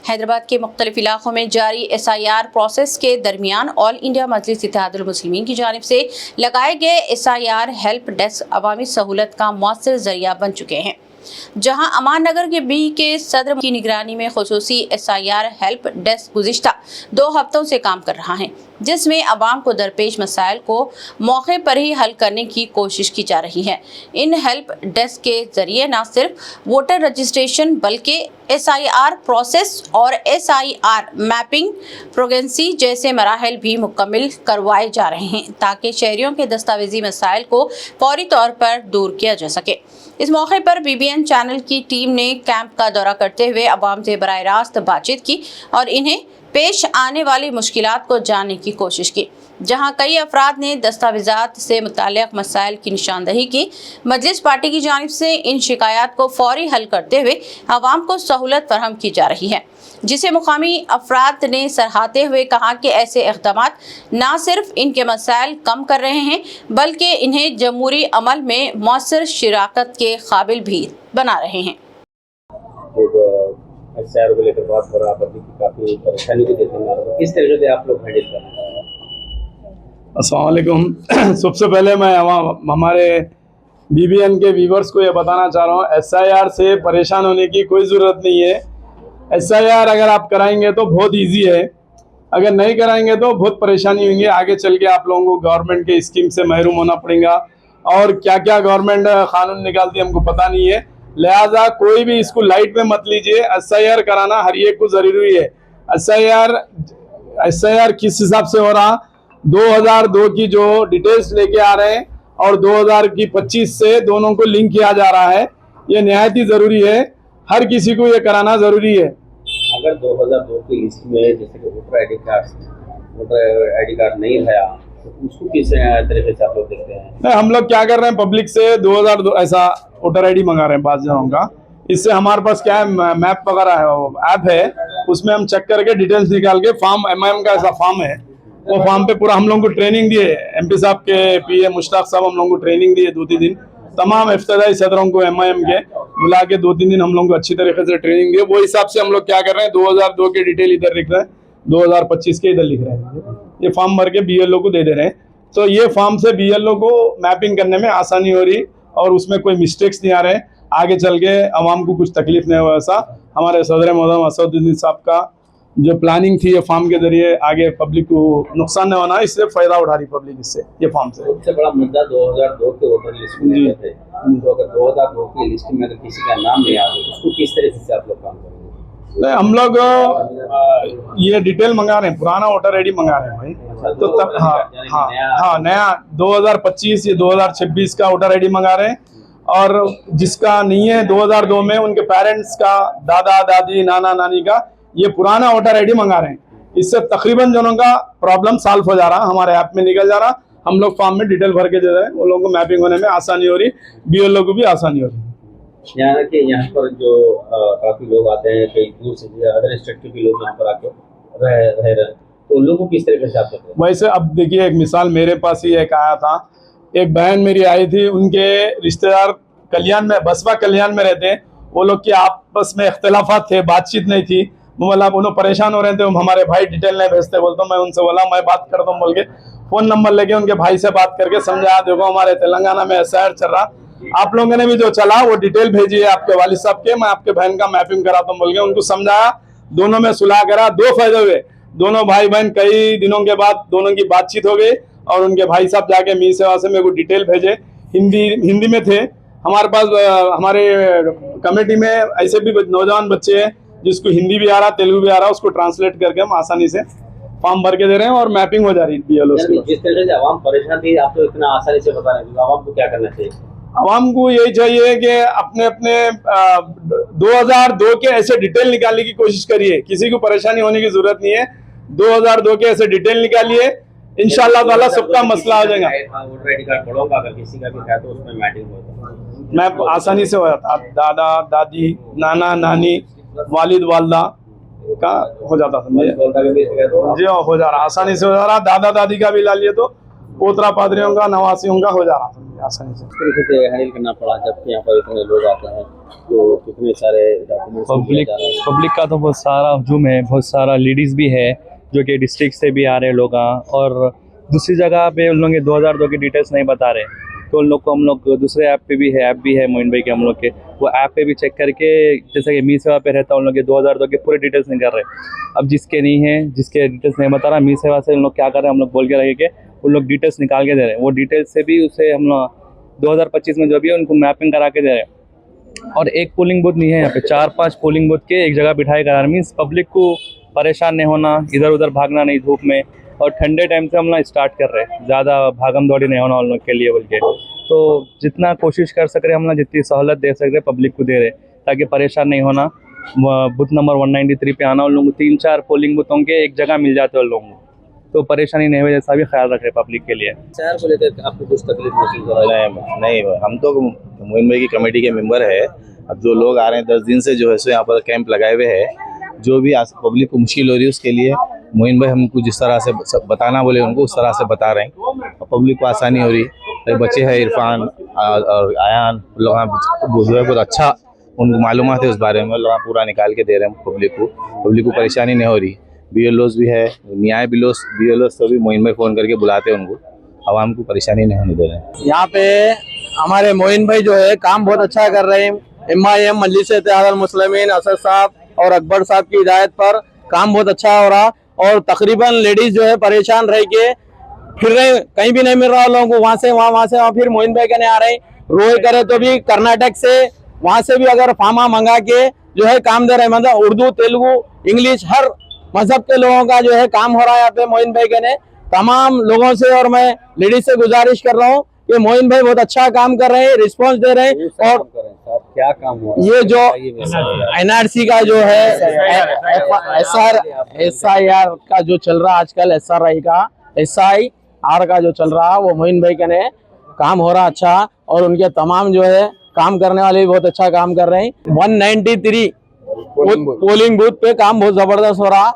हैदराबाद के मुख्तलिफ इलाकों में जारी SIR प्रोसेस के दरमियान ऑल इंडिया मजलिस इत्तेहादुल मुस्लिमीन की जानिब से लगाए गए SIR हेल्प डेस्क अवामी सहूलत का मौसर जरिया बन चुके हैं, जहां अमान नगर के बी के सदर की निगरानी में खुसूसी SIR हेल्प डेस्क गुज़िश्ता 2 हफ्तों से काम कर रहा है, जिसमें अवाम को दरपेश मसाइल को मौके पर ही हल करने की कोशिश की जा रही है। इन हेल्प डेस्क के जरिए न सिर्फ वोटर रजिस्ट्रेशन बल्कि SIR प्रोसेस और SIR मैपिंग प्रोग्रेसी जैसे मराहल भी मुकम्मल करवाए जा रहे हैं, ताकि शहरियों के दस्तावेजी मसाइल को फौरी तौर पर दूर किया जा सके। इस मौके पर BBN चैनल की टीम ने कैंप का दौरा करते हुए अवाम से बराह रास्त बातचीत की और इन्हें पेश आने वाली मुश्किलात को जानने की कोशिश की, जहां कई अफराद ने दस्तावेजात से मुताल्लिक़ मसाइल की निशानदही की। मजलिस पार्टी की जानिब से इन शिकायत को फौरी हल करते हुए अवाम को सहूलत फराहम की जा रही है, जिसे मुकामी अफराद ने सराहते हुए कहा कि ऐसे इक़दामात न सिर्फ इनके मसाइल कम कर रहे हैं बल्कि इन्हें जमहूरी अमल में मौसर शिराकत के काबिल भी बना रहे हैं। SIR को लेकर बात हो रहा है, काफ़ी परेशानी भी देते हैं, किस तरीके से आप लोग हैंडल कर रहे हैं? अस्सलाम वालेकुम। सबसे पहले मैं हमारे BBN के व्यूवर्स को ये बताना चाह रहा हूँ, SIR से परेशान होने की कोई ज़रूरत नहीं है। SIR अगर आप कराएंगे तो बहुत इजी है, अगर नहीं कराएंगे तो बहुत परेशानी होंगी। आगे चल के आप लोगों को गवर्नमेंट के स्कीम से महरूम होना पड़ेगा और क्या क्या गवर्नमेंट कानून निकालती है हमको पता नहीं है। लिहाजा कोई भी इसको लाइट में मत लीजिए, SIR कराना हर एक को ज़रूरी है। SIR किस हिसाब से हो रहा, 2002 की जो डिटेल्स लेके आ रहे हैं और 2025 से दोनों को लिंक किया जा रहा है, ये निहायत ही ज़रूरी है, हर किसी को ये कराना ज़रूरी है। अगर 2002 की लिस्ट में जैसे कि वोटर आई डी कार्ड नहीं है तो उसको किस तरीके से आप लोग देखते हैं? नहीं, हम लोग क्या कर रहे हैं, पब्लिक से 2002 ऐसा वोटर ID मंगा रहे हैं 5 जनों का। इससे हमारे पास क्या है, मैप वगैरह है, ऐप है, उसमें हम चेक करके डिटेल्स निकाल के फॉर्म MIM का ऐसा फॉर्म है, वो फॉर्म पे पूरा हम लोगों को ट्रेनिंग दिए, MP साहब के PA मुश्ताक साहब हम लोगों को ट्रेनिंग दिए 2-3 दिन, तमाम इफ्तिदाई सदरों को MIM के बुला के 2-3 दिन हम लोगों को अच्छी तरीके से ट्रेनिंग दिए। वो हिसाब से हम लोग क्या कर रहे हैं, 2002 के डिटेल इधर लिख रहे हैं, 2025 के इधर लिख रहे हैं, ये फॉर्म भर के BLO को दे दे रहे हैं। तो ये फॉर्म से BLO को मैपिंग करने में आसानी हो रही और उसमें कोई मिस्टेक्स नहीं आ रहे, आगे चल के अवाम को कुछ तकलीफ नहीं हो। ऐसा हमारे सदर मोहतरम असदुद्दीन साहब का जो प्लानिंग थी, ये फॉर्म के जरिए आगे पब्लिक को नुकसान नहीं होना, इससे फ़ायदा उठा रही पब्लिक इससे, ये फॉर्म से। सबसे बड़ा मुद्दा 2002 के वोटर लिस्ट में थे, तो अगर 2002 की लिस्ट में अगर किसी का नाम नहीं आ रहा उसको किस तरह से आप लोग काम करेंगे? नहीं, हम लोग ये डिटेल मंगा रहे हैं, पुराना वोटर ID मंगा रहे हैं भाई। तो तब हाँ नया 2025 या 2026 का वोटर ID मंगा रहे हैं, और जिसका नहीं है 2002 में उनके पेरेंट्स का, दादा दादी नाना नानी का, ये पुराना वोटर ID मंगा रहे हैं। इससे तकरीबन जनों का प्रॉब्लम सॉल्व हो जा रहा, हमारे ऐप में निकल जा रहा, हम लोग फॉर्म में डिटेल भर के दे रहे हैं, उन लोगों को मैपिंग होने में आसानी हो रही, BLO को भी आसानी हो रही। यहाँ पर जो काफी लोग आते हैं, कई दूर से अदर स्टेट के भी लोग यहाँ पर आके रह रहे, तो लोगों को किस तरीके से आप करते हैं? वैसे अब देखिए, एक मिसाल मेरे पास ही एक आया था, एक बहन मेरी आई थी, उनके रिश्तेदार कल्याण में, बसवा कल्याण में रहते हैं, वो लोग के आपस में इख्तलाफात थे, बातचीत नहीं थी, मतलब उन्होंने परेशान हो रहे थे, हमारे भाई डिटेल नहीं भेजते, बोलता हूँ मैं उनसे, बोला मैं बात करता हूँ बोल के फ़ोन नंबर लेके उनके भाई से बात करके समझाया, देखो हमारे तेलंगाना में SIR चल रहा, आप लोगों ने भी जो चला वो डिटेल भेजिए आपके वालिद साहब के, मैं आपके बहन का मैपिंग कराता हूँ बोल के उनको समझाया, दोनों में सुलह करा, 2 फायदे हुए, दोनों भाई बहन कई दिनों के बाद दोनों की बातचीत हो गई, और उनके भाई साहब जाके मी सेवा से मेरे को डिटेल भेजे, हिंदी में थे। हमारे पास हमारे कमेटी में ऐसे भी नौजवान बच्चे हैं जिसको हिंदी भी आ रहा, तेलुगु भी आ रहा, उसको ट्रांसलेट करके हम आसानी से फॉर्म भर के दे रहे हैं और मैपिंग हो जा रही है BLO से। जिस तरह से आवाम परेशान थी, आप तो इतना आसानी से बता रहे हैं, आवाम को क्या करना चाहिए? आवाम को यही चाहिए कि अपने अपने 2002 के ऐसे डिटेल निकालने की कोशिश करिए, किसी को परेशानी होने की जरूरत नहीं है, 2002 के ऐसे डिटेल निकालिए, इंशाअल्लाह ताला सबका मसला हो जाएगा। वोटर ID कार्ड बढ़ोगा, अगर किसी का भी है तो उसमें मैपिंग होगा, मैं आसानी से हो जाता, दादा दादी नाना नानी वालिद वालदा का हो जाता, समझे जी, हो जा रहा, आसानी से हो जा रहा, दादा दादी का भी ला लिए तो पोतरा पादरियों का, नवासियों का हो जा रहा था आसानी से। किस तरीके से हैंडल करना पड़ा जबकि यहाँ पर इतने लोग आते हैं, तो कितने सारे डॉक्यूमेंट्स पब्लिक का तो बहुत सारा हजूम है, बहुत सारा लेडीज़ भी है जो कि डिस्ट्रिक्ट से भी आ रहे लोग, और दूसरी जगह पे उन लोग के 2002 की डिटेल्स नहीं बता रहे, तो उन लोग को हम लोग दूसरे ऐप पे भी है, ऐप भी है मोइन भाई के हम लोग के, वो ऐप पे भी चेक करके, जैसे कि मी सेवा पे रहता है उन लोग के 2002 के पूरे डिटेल्स नहीं कर रहे। अब जिसके नहीं है, जिसके डिटेल्स नहीं बता रहा, मी सेवा से उन लोग क्या कर रहे हैं, हम लोग बोल के रहे कि उन लोग डिटेल्स निकाल के दे रहे हैं, वो डिटेल्स से भी उसे हम लोग 2025 में जो भी है उनको मैपिंग करा के दे रहे हैं। और एक पोलिंग बूथ नहीं है यहाँ पे, 4-5 पोलिंग बूथ के एक जगह बिठाए करा, मीन्स पब्लिक को परेशान नहीं होना, इधर उधर भागना नहीं धूप में, और ठंडे टाइम से हम लोग स्टार्ट कर रहे हैं, ज़्यादा भागम दौड़ी नहीं होना उन लोग के लिए बोल के। तो जितना कोशिश कर सक रहे हम लोग, जितनी सहूलत दे सक रहे पब्लिक को दे रहे, ताकि परेशान नहीं होना। बूथ नंबर 193 पे आना, उन लोगों को 3-4 पोलिंग बूथों के एक जगह मिल जाते हैं उन लोगों को, तो परेशानी नहीं हो, जैसा भी ख्याल रख रहे पब्लिक के लिए। शहर को लेकर आपको कुछ तकलीफ महसूस हो रहा है? नहीं, हम तो मोइन भाई की कमेटी के मेंबर है। अब जो लोग आ रहे हैं 10 दिन से जो है सो यहाँ पर कैंप लगाए हुए हैं, जो भी पब्लिक को मुश्किल हो रही है उसके लिए मोइन भाई हमको जिस तरह से बताना बोले उनको उस तरह से बता रहे हैं, और पब्लिक को आसानी हो रही है। बच्चे हैं इरफान और आयान, लोग जो है बहुत अच्छा उनको मालूमात है उस बारे में, लोग पूरा निकाल के दे रहे हैं पब्लिक को परेशानी नहीं हो रही। BLOs भी है, न्याय BLOs तो भी मोइन भाई फ़ोन करके बुलाते हैं उनको, आवाम को परेशानी नहीं होने दे रहे हैं। यहाँ पे हमारे मोइन भाई जो है काम बहुत अच्छा कर रहे हैं। MIM मजलिस-ए-इत्तेहादुल मुस्लिमीन असद साहब और अकबर साहब की हिदायत पर काम बहुत अच्छा हो रहा, और तकरीबन लेडीज जो है परेशान रह के फिर रहे, कहीं भी नहीं मिल रहा लोगों को, वहाँ से वहाँ फिर मोइन भाई कहने आ रहे हैं। रोए करे तो भी कर्नाटक से वहाँ से भी अगर फार्मा मंगा के जो है काम दे रहे हैं, मतलब उर्दू, तेलुगु, इंग्लिश हर मजहब के लोगों का जो है काम हो रहा है यहाँ पे मोइन भाई कहने। तमाम लोगों से और मैं लेडीज से गुजारिश कर रहा हूँ कि मोइन भाई बहुत अच्छा काम कर रहे हैं, रिस्पॉन्स दे रहे हैं। और क्या काम हुआ? ये जो NRC का जो है SIR का जो चल रहा आजकल, SRI का SIR का जो चल रहा, वो मोइन भाई कहने काम हो रहा अच्छा, और उनके तमाम जो है काम करने वाले भी बहुत अच्छा काम कर रहे हैं। 193 पोलिंग बूथ पे काम बहुत जबरदस्त हो रहा,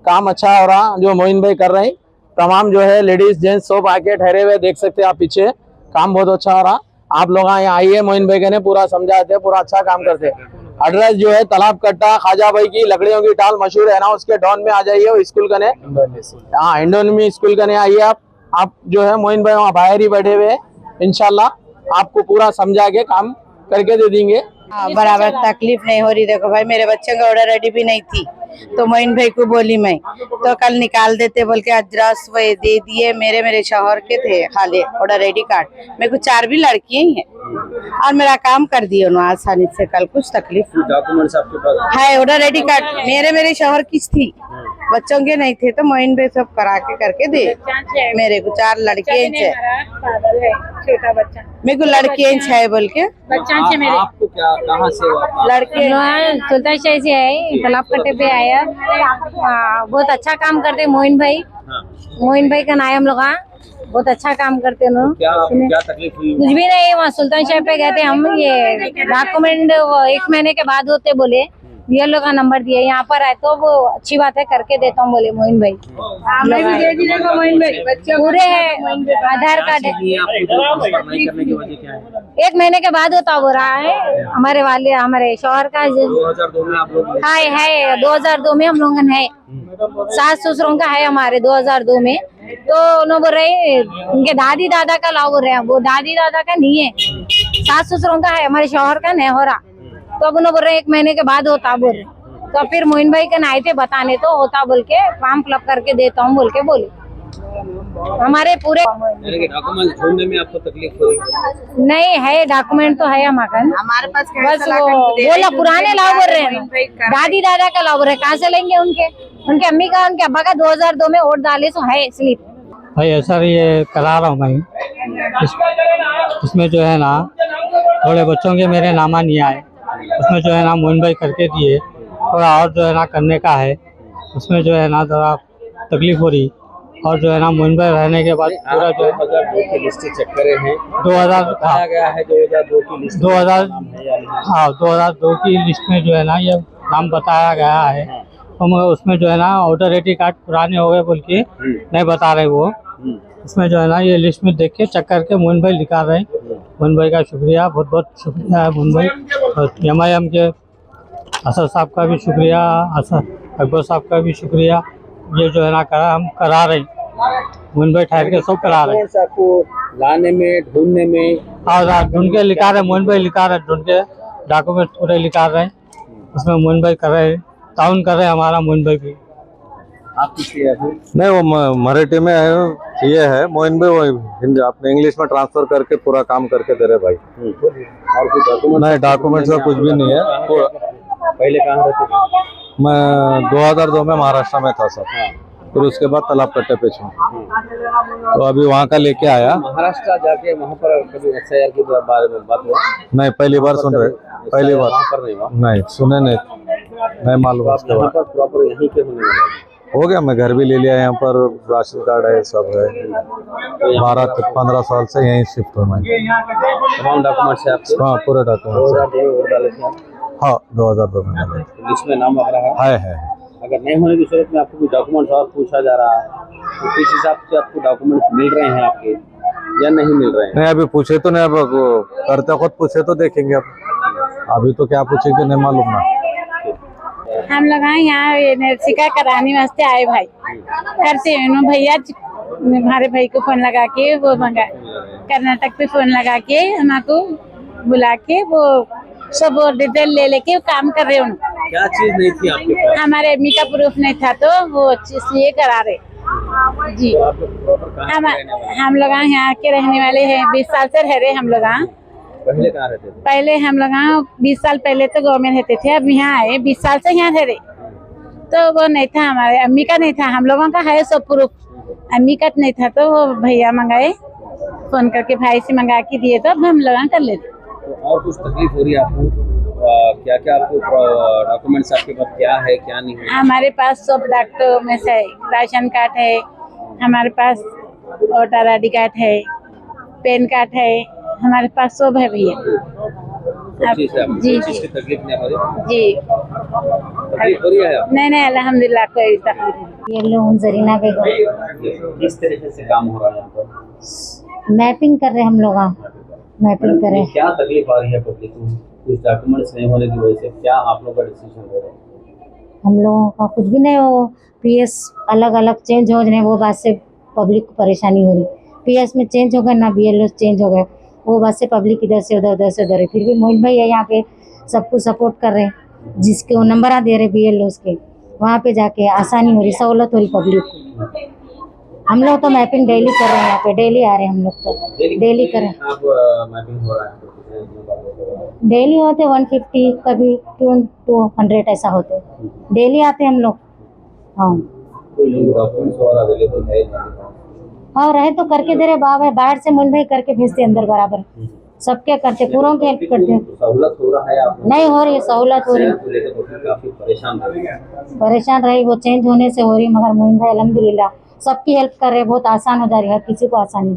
काम अच्छा हो रहा जो मोइन भाई कर रहे हैं। तमाम जो है लेडीज जेंट्स सब आके ठहरे हुए, देख सकते हैं आप पीछे, काम बहुत अच्छा हो रहा। आप लोग यहाँ आइए, मोइन भाई ने पूरा समझाते हैं, पूरा अच्छा काम करते हैं। एड्रेस जो है तालाब कट्टा, ख्वाजा भाई की लकड़ियों की टाल मशहूर है ना, उसके डाउन में आ जाइए, स्कूल कने, हाँ इंडोनमी स्कूल कने आइए आप जो है मोइन भाई वहाँ बाहर ही बैठे हुए हैं, इंशाल्लाह आपको पूरा समझा के काम करके दे देंगे। बराबर तकलीफ नहीं हो रही। देखो भाई, मेरे बच्चे का ऑर्डर रेडी भी नहीं थी, तो मोइन भाई को बोली मैं, तो कल निकाल देते बोल के एड्रेस वो दे दिए। मेरे शौहर के थे खाली ऑर्डर रेडी कार्ड, मेरे को 4 भी लड़कियां ही हैं, और मेरा काम कर दिए उन्होंने आसानी से। कल कुछ तकलीफ डॉक्यूमेंट्स आपके पास है? ऑर्डर रेडी कार्ड मेरे शौहर की थी, बच्चों के नहीं थे, तो मोइन भाई सब करा के करके दे। मेरे को 4 लड़के छोटा बच्चा, मेरे को लड़के है बोल के बच्चा मेरे। आपको क्या, कहाँ से लड़के सुल्तान शाही से आए, तालाब कट्टे पे आया। बहुत अच्छा काम करते मोइन भाई, मोइन भाई का नाम हम लोग बहुत अच्छा काम करते हैं। क्या तकलीफ हुई? कुछ भी नहीं, वहाँ सुल्तान शाही पे गए थे हम, ये डॉक्यूमेंट 1 महीने के बाद होते बोले, BLO का नंबर दिया, यहाँ पर आए तो वो अच्छी बात है करके देता हूँ बोले मोइन भाई। मैं भी दे दीजिएगा मोइन भाई, बच्चे पूरे आधार कार्ड करने की वजह क्या है? 1 महीने के बाद होता हो रहा है। हमारे शौहर का 2002 में आप लोग है 2002 में हम लोग है, सास ससुरों का है हमारे 2002 में। तो उन्होंने बोल रहे उनके दादी दादा का लाभ बोल रहे हैं, वो दादी दादा का नहीं है, सास ससुरों का है, हमारे शौहर का नहीं हो रहा। तो अब उन्होंने बोल रहे 1 महीने के बाद होता बोल रहे, तो फिर मोइन भाई के आए थे बताने, तो होता बोल के फॉर्म फिलअप करके देता हूँ बोल के बोले। हमारे पूरे डॉक्यूमेंट ढूंढने में आपको तकलीफ हुई? नहीं है, डॉक्यूमेंट तो है हमारे पास, बस वो बोला पुराने लाभ बोल रहे हैं, दादी दादा का लाभ बोल रहे, कहाँ से लेंगे? उनके अम्मी का, उनके अब्बा का 2002 में वोट डाले तो है स्लिप। भाई ऐसा ये करा रहा हूँ मैं, इसमें जो है ना थोड़े बच्चों के मेरे नामा नहीं आए, उसमें जो है ना मोइन भाई करके दिए, थोड़ा और जो है ना करने का है, उसमें जो है ना थोड़ा तकलीफ हो रही, और जो है ना मोइन भाई रहने के बाद पूरा जो 2002 की लिस्ट चेक करे हैं, 2000 बताया गया है 2002 की लिस्ट 2002 की लिस्ट में जो है ना ये नाम बताया गया है, तो मगर उसमें जो है ना वोटर ID कार्ड पुराने हो गए बोल के नहीं बता रहे वो, इसमें जो है ना ये लिस्ट में देख के चेक करके मोहन भाई निकाल रहे हैं। मोहन भाई का शुक्रिया, बहुत बहुत शुक्रिया है मोहन भाई। और MIM के असद साहब का भी शुक्रिया, असद अकबर साहब का भी शुक्रिया। ये जो है ना हम करा रहे हैं, मोहन भाई ठहर के सब करा रहे हैं। आपको लाने में, ढूंढने में, हाँ ढूंढ के लिखा रहे, मोहन भाई लिखा रहे, ढूंढ के डॉक्यूमेंट पूरे लिखा रहे हैं। उसमें मोहन भाई कर रहे हैं, ताउन कर रहे हैं हमारा मोहन भाई भी। आप किसलिए अभी नहीं, वो मराठी में है, ये है मोइन भाई, वो हिंदी अपने इंग्लिश में ट्रांसफर करके पूरा काम करके दे रहे भाई। और कुछ डॉक्यूमेंट? नहीं, डॉक्यूमेंट का कुछ भी नहीं है। पहले कहाँ रहते थे? मैं 2002 में महाराष्ट्र में था सर, फिर उसके बाद तालाब कट्टे पे छूँ, तो अभी वहाँ का लेके आया। महाराष्ट्र जाके वहाँ पर कभी SIR के बारे में बात हुआ? नहीं, पहली बार सुन रहे, पहली बार। वहाँ पर नहीं हुआ? नहीं सुने, नहीं मालूम। आप यहाँ पर प्रॉपर यहीं के होने वाले? हो गया, मैं घर भी ले लिया, यहाँ पर राशन कार्ड है, सब है। 12-15 साल से यहीं शिफ्ट हूँ मैं। तमाम डॉक्यूमेंट्स है आपके? हाँ, पूरे डॉक्यूमेंट्स है। 2002 डाले थे आप? हाँ, 2002 में डाले। लिस्ट में नाम वगैरह है। अगर नहीं होने की सूरत में आपको कोई डॉक्यूमेंट्स और पूछा जा रहा है तो किस हिसाब से आपको डॉक्यूमेंट्स मिल रहे हैं आपके या नहीं मिल रहे हैं? नहीं, अभी पूछे तो नहीं, अब वो करते खुद पूछे तो देखेंगे। अब अभी तो क्या पूछेंगे नहीं मालूम ना। हम लोग यहाँ नर्सिका कराने वास्ते आए भाई, करते हैं भैया हमारे भाई को फोन लगा के वो मंगा, कर्नाटक पे फोन लगा के हमको बुला के वो सब डिटेल ले लेके काम कर रहे हैं। क्या चीज नहीं थी आपके पास? हमारे एडमी का प्रूफ नहीं था तो वो इसलिए करा रहे जी। हम लोग यहाँ के रहने वाले हैं, 20 साल से रह रहे हम लोग यहाँ। पहले कहाँ रहते थे? पहले हम लोग यहाँ 20 साल पहले तो गाँव में रहते थे, अब यहाँ आए 20 साल से यहाँ रह रहे। तो वो नहीं था, हमारे अम्मी का नहीं था, हम लोगों का है सब प्रूफ, अम्मी का नहीं था तो वो भैया मंगाए, फोन करके भाई से मंगा के दिए तो अब हम लोग कर लेते। तो और कुछ तकलीफ हो रही है आपको? क्या क्या आपको डॉक्यूमेंट्स आपके पास क्या है क्या नहीं है? हमारे पास सब डॉक्यूमेंट्स है, राशन कार्ड है हमारे पास, वोटर ID कार्ड है, पैन कार्ड है, हमारे पास सब है भैया। जी जी की तकलीफ नहीं हो रही? जी तकलीफ हो रही है? नहीं अल्हम्दुलिल्लाह कोई तकलीफ नहीं। ये लोग जरीना बेगम। किस तरीके से काम हो रहा है यहाँ पर? मैपिंग कर रहे हम लोग, मैपिंग कर रहे। क्या तकलीफ आ रही है पब्लिक को? कुछ डॉक्यूमेंट्स नहीं होने की वजह से क्या आप लोग का डिसीजन हो रहा है? हम लोगों का कुछ भी नहीं हो, PS अलग अलग चेंज हो रहे, वो बात से पब्लिक को परेशानी हो रही। PS में चेंज हो गए ना, BLO चेंज हो गए, वो बात से पब्लिक इधर से उधर, उधर से उधर है। फिर भी मोहित भाई है यहाँ पे, सबको सपोर्ट कर रहे हैं, जिसके वो नंबर दे रहे BLOs के, वहाँ पे जाके आसानी हो रही, सहूलत हो रही पब्लिक को। हम लोग तो मैपिंग डेली कर रहे हैं, यहाँ पे डेली आ रहे हैं हम लोग, तो डेली कर रहे हैं। आप मैपिंग हो रहा है डेली होते 150, कभी 200 ऐसा होते, डेली आते हम लोग। हाँ, कोई लोग डॉक्यूमेंट्स और अवेलेबल है? और रहे तो करके दे रहे, बाहर से मोहन भाई करके भेजते अंदर बराबर, सबके करते, पूरों की हेल्प करते। सहूलत हो रहा है आप? नहीं हो रही, सहूलत हो रही, काफी परेशान रही, वो चेंज होने से हो रही, मगर मोहन भाई अल्हम्दुलिल्लाह सबकी हेल्प कर रहे, बहुत आसान हो जा रही है, हर किसी को आसानी।